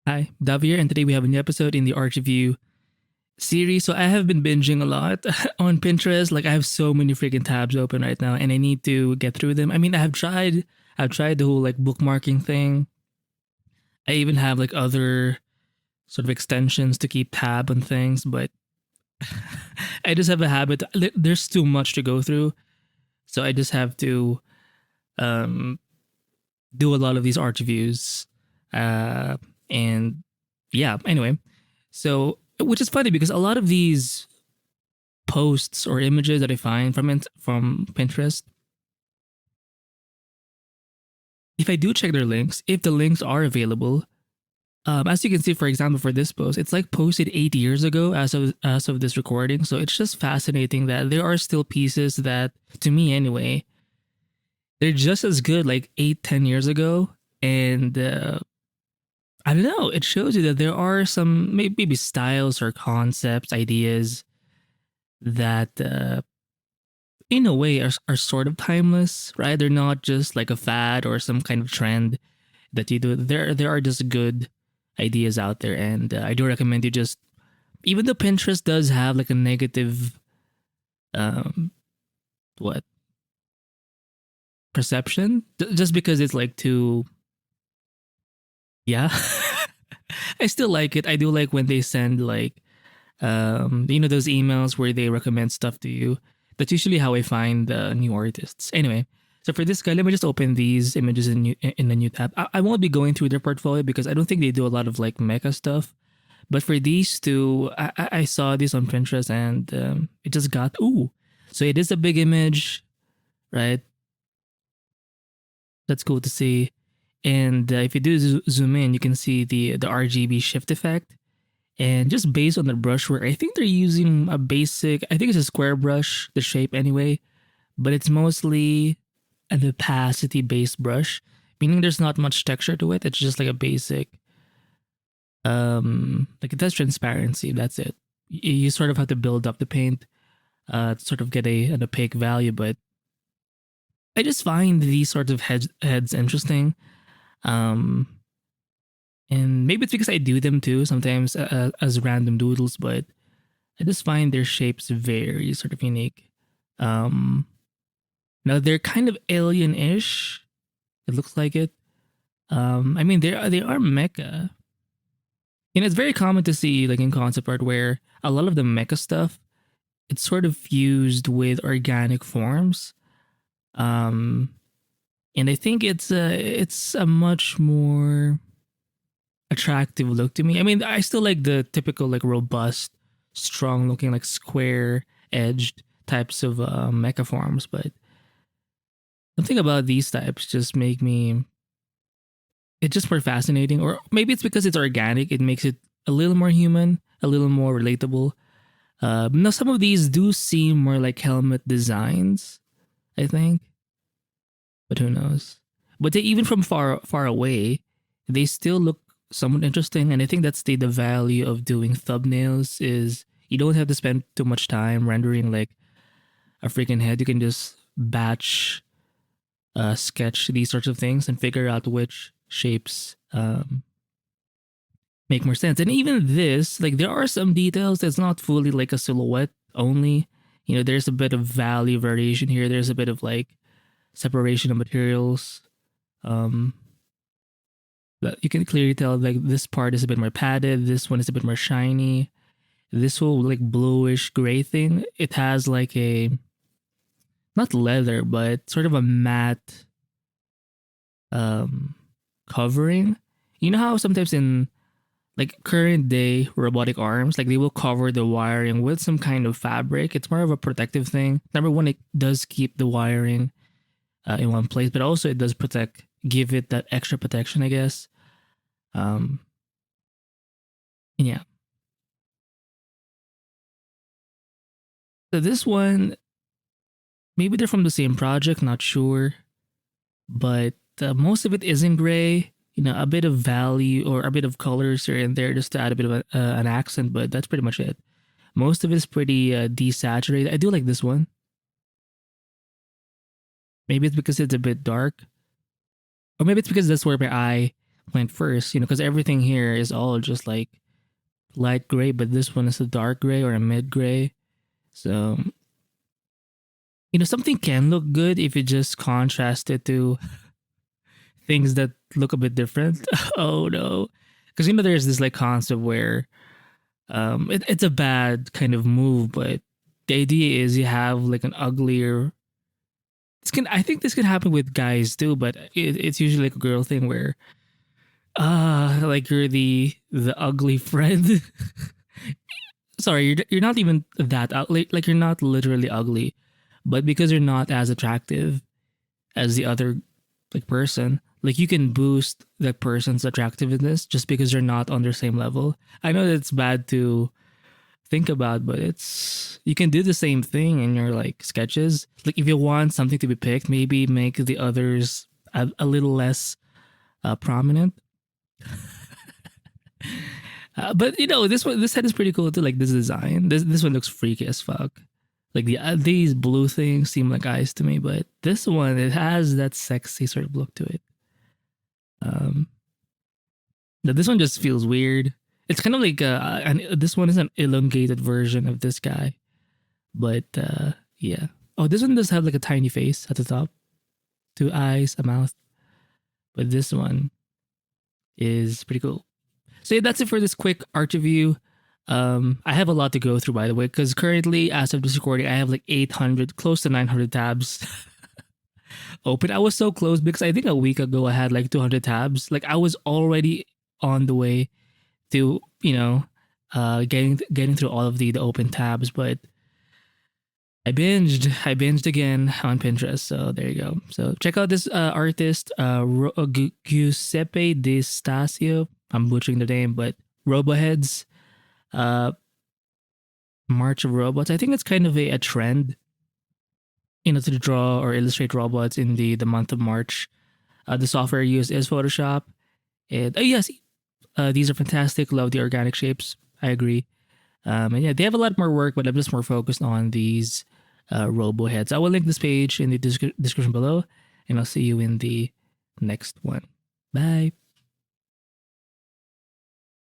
Hi, Dav here, and today we have a new episode in the art review series. So I have been binging a lot on Pinterest. Like I have so many freaking tabs open right now, and I need to get through them. I mean, I've tried the whole like bookmarking thing. I even have like other sort of extensions to keep tab on things, but I just have a habit. There's too much to go through, so I just have to um, do a lot of these art reviews. And yeah, anyway, so which is funny because a lot of these posts or images that I find from Pinterest, if I do check their links, if the links are available, as you can see, for example, for this post, it's like posted 8 years ago as of this recording. So it's just fascinating that there are still pieces that, to me anyway, they're just as good like 8, 10 years ago, and I don't know. It shows you that there are some maybe styles or concepts, ideas that, in a way, are sort of timeless, right? They're not just like a fad or some kind of trend that you do. There are just good ideas out there, and I do recommend you just, even though Pinterest does have like a negative, um, what perception, just because it's like too, yeah. I still like it. I do like when they send like those emails where they recommend stuff to you. That's usually how I find new artists. Anyway, so for this guy, let me just open these images in a new tab. I won't be going through their portfolio because I don't think they do a lot of like mecha stuff. But for these two, I saw this on Pinterest, and it just got, ooh. So it is a big image, right? That's cool to see. And if you do zoom in, you can see the RGB shift effect. And just based on the brushwork, I think they're using a basic, I think it's a square brush, the shape anyway, but it's mostly an opacity based brush, meaning there's not much texture to it. It's just like a basic, like it has transparency. That's it. You sort of have to build up the paint to sort of get an opaque value, but I just find these sorts of heads interesting. Um, and maybe it's because I do them too sometimes as random doodles, but I just find their shapes very sort of unique. Um, Now they're kind of alien-ish. It looks like it. I mean they are mecha. And it's very common to see like in concept art where a lot of the mecha stuff it's sort of fused with organic forms. Um, and I think it's a much more attractive look to me. I mean, I still like the typical like robust, strong looking like square edged types of mecha forms, but something about these types just make me it's just more fascinating. Or maybe it's because it's organic, it makes it a little more human, a little more relatable. Now some of these do seem more like helmet designs, I think, but who knows? But they, even from far away, they still look somewhat interesting, and I think that's the value of doing thumbnails is you don't have to spend too much time rendering like a freaking head. You can just batch sketch these sorts of things and figure out which shapes make more sense. And even this, like there are some details that's not fully like a silhouette only. There's a bit of value variation here. There's a bit of like separation of materials. But you can clearly tell like this part is a bit more padded. This one is a bit more shiny. This whole like bluish gray thing, it has like a not leather, but sort of a matte um covering. You know how sometimes in like current day robotic arms, like they will cover the wiring with some kind of fabric. It's more of a protective thing. Number one, it does keep the wiring in one place, but also it does give it that extra protection, I guess. Um, and yeah. So this one, maybe they're from the same project, not sure, but most of it is in gray. A bit of value or a bit of colors here and there just to add a bit of an accent, but that's pretty much it. Most of it is pretty desaturated. I do like this one. Maybe it's because it's a bit dark, or maybe it's because that's where my eye went first, because everything here is all just like light gray, but this one is a dark gray or a mid gray. So, something can look good if you just contrast it to things that look a bit different. Oh no. Because, there's this like concept where it's a bad kind of move, but the idea is you have like an uglier. I think this can happen with guys too, but it's usually like a girl thing where like you're the ugly friend. Sorry, you're not even that like you're not literally ugly, but because you're not as attractive as the other like person, like you can boost that person's attractiveness just because you're not on their same level. I know that's bad to think about, but you can do the same thing in your like sketches. Like if you want something to be picked, maybe make the others a little less prominent. But this head is pretty cool too. Like this design, this one looks freaky as fuck. Like these blue things seem like eyes to me, but this one, it has that sexy sort of look to it. This one just feels weird. It's kind of like this one is an elongated version of this guy, but yeah. Oh, this one does have like a tiny face at the top, 2 eyes, a mouth, but this one is pretty cool. So yeah, that's it for this quick art review. I have a lot to go through, by the way, because currently, as of this recording, I have like 800, close to 900 tabs open. I was so close because I think a week ago I had like 200 tabs. Like I was already on the way to getting through all of the open tabs, but I binged again on Pinterest. So there you go. So check out this artist, Giuseppe di Stasio. I'm butchering the name, but Roboheads, March of Robots. I think it's kind of a trend, to draw or illustrate robots in the month of March. The software used is Photoshop. And yes, these are fantastic. Love the organic shapes. I agree. And yeah, they have a lot more work, but I'm just more focused on these robo heads. I will link this page in the description below, and I'll see you in the next one. Bye.